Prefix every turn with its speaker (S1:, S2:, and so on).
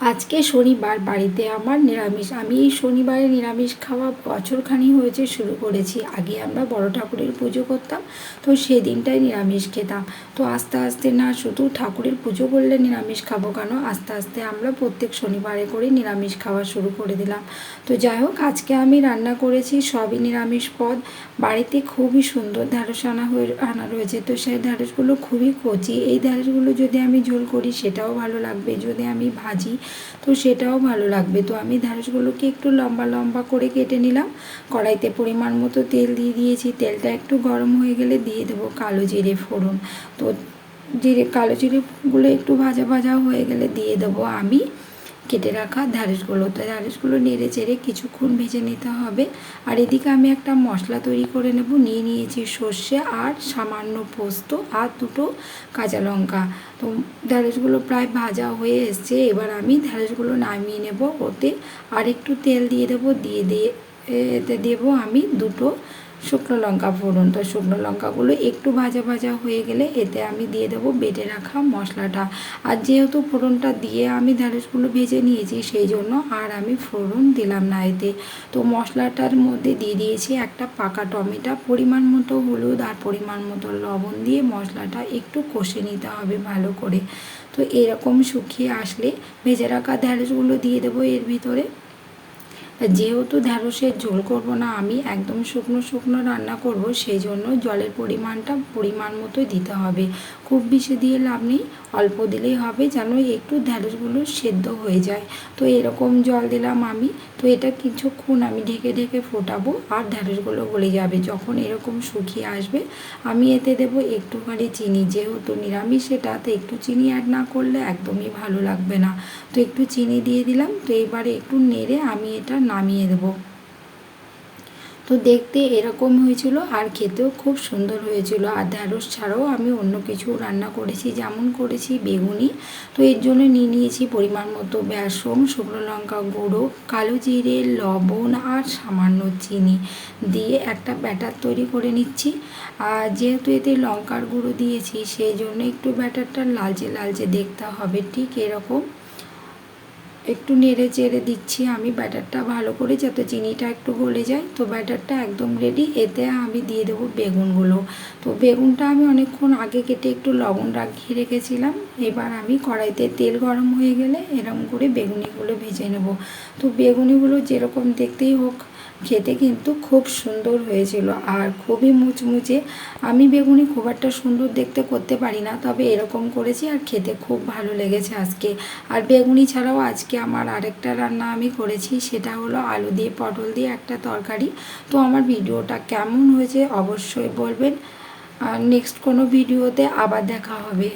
S1: আজকে শনিবার, বাড়িতে আমার নিরামিষ। আমি এই শনিবারে নিরামিষ খাওয়া বছরখানি হয়েছে শুরু করেছি। আগে আমরা বড় ঠাকুরের পুজো করতাম, তো সেই দিনটাই নিরামিষ খেতাম। তো আস্তে আস্তে না শুধু ঠাকুরের পুজো করলে নিরামিষ খাবো কেন, আস্তে আস্তে আমরা প্রত্যেক শনিবারে করে নিরামিষ খাওয়া শুরু করে দিলাম। তো যাই হোক, আজকে আমি রান্না করেছি সবই নিরামিষ পদ। বাড়িতে খুবই সুন্দর ঢ্যাঁড়স আনা রয়েছে, তো সেই ঢ্যাঁড়সগুলো খুবই কচি। এই ঢ্যাঁড়সগুলো যদি আমি ঝোল করি সেটাও ভালো লাগবে, যদি আমি ভাজি তো সেটাও ভালো লাগবে। তো আমি ঢ্যাঁড়সগুলোকে একটু লম্বা লম্বা করে কেটে নিলাম। কড়াইতে পরিমাণ মতো তেল দিয়ে দিয়েছি। তেলটা একটু গরম হয়ে গেলে দিয়ে দেবো কালো জিরে ফোড়ন। তো কালো জিরেগুলো একটু ভাজা ভাজা হয়ে গেলে দিয়ে দেবো আমি কেটে রাখা ঢ্যাঁড়সগুলো। তো ঢ্যাঁড়সগুলো নেড়ে চেড়ে কিছুক্ষণ ভেজে নিতে হবে। আর এদিকে আমি একটা মশলা তৈরি করে নেব। নিয়েছি সর্ষে আর সামান্য পোস্ত আর দুটো কাঁচা লঙ্কা। তো ঢ্যাঁড়সগুলো প্রায় ভাজা হয়ে এসছে, এবার আমি ঢ্যাঁড়সগুলো নামিয়ে নেব। ওতে আর একটু তেল দিয়ে দেবো, এতে দেবো আমি দুটো শুকনো লঙ্কা ফোড়ন। তো শুকনো লঙ্কাগুলো একটু ভাজা ভাজা হয়ে গেলে এতে আমি দিয়ে দেবো বেটে রাখা মশলাটা। আর যেহেতু ফোড়নটা দিয়ে আমি ঢ্যাঁড়সগুলো ভেজে নিয়েছি, সেই জন্য আর আমি ফোড়ন দিলাম না এতে। তো মশলাটার মধ্যে দিয়ে দিয়েছি একটা পাকা টমেটো, পরিমাণ মতো হলুদ আর পরিমাণ মতো লবণ দিয়ে মশলাটা একটু কষে নিতে হবে ভালো করে। তো এরকম শুকিয়ে আসলে ভেজে রাখা ঢ্যাঁড়সগুলো দিয়ে দেবো এর ভিতরে। যেহেতু ঢ্যাঁড়সের ঝোল করব না, আমি একদম শুকনো শুকনো রান্না করব, সেই জন্য জলের পরিমাণটা পরিমাণ মতোই দিতে হবে। খুব বেশি দিয়ে লাভ নেই, অল্প দিলেই হবে, যেন একটু ঢ্যাঁড়সগুলো সেদ্ধ হয়ে যায়। তো এরকম জল দিলাম আমি। তো এটা কিছুক্ষণ আমি ঢেকে ঢেকে ফোটাবো আর ঢ্যাঁড়সগুলো গলে যাবে। যখন এরকম শুকিয়ে আসবে আমি এতে দেবো একটুখানি চিনি। যেহেতু নিরামিষ এটাতে একটু চিনি অ্যাড না করলে একদমই ভালো লাগবে না। তো একটু চিনি দিয়ে দিলাম। তো এবারে একটু নেড়ে আমি এটা নামিয়ে দেবো। তো দেখতে এরকম হয়েছিল আর খেতেও খুব সুন্দর হয়েছিল। আর ঢ্যাঁড়স ছাড়াও আমি অন্য কিছু রান্না করেছি, যেমন করেছি বেগুনি। তো এর জন্য নিয়েছি পরিমাণ মতো বেসন, শুকনো লঙ্কা গুঁড়ো, কালো জিরে, লবণ আর সামান্য চিনি দিয়ে একটা ব্যাটার তৈরি করে নিচ্ছি। আর যেহেতু এতে লঙ্কার গুঁড়ো দিয়েছি, সেই জন্য একটু ব্যাটারটা লালচে লালচে দেখতে হবে, ঠিক এরকম একটু নেড়ে চেড়ে দিচ্ছি আমি ব্যাটারটা ভালো করে, যাতে চিনিটা একটু গলে যায়। তো ব্যাটারটা একদম রেডি। এতে আমি দিয়ে দেবো বেগুনগুলো। তো বেগুনটা আমি অনেকক্ষণ আগে কেটে একটু লবণ রাখিয়ে রেখেছিলাম। এবার আমি কড়াইতে তেল গরম হয়ে গেলে এরকম করে বেগুনিগুলো ভেজে নেব। তো বেগুনিগুলো যেরকম দেখতেই হোক, খেতে কিন্তু খুব সুন্দর হয়েছিল আর খুবই মুচমুচে। আমি বেগুনি খুব একটা সুন্দর দেখতে করতে পারি না, তবে এরকম করেছি আর খেতে খুব ভালো লেগেছে আজকে। আর বেগুনি ছাড়াও আজকে আমার আরেকটা রান্না আমি করেছি, সেটা হলো আলু দিয়ে পটল দিয়ে একটা তরকারি। তো আমার ভিডিওটা কেমন হয়েছে অবশ্যই বলবেন। আর নেক্সট কোনো ভিডিওতে আবার দেখা হবে।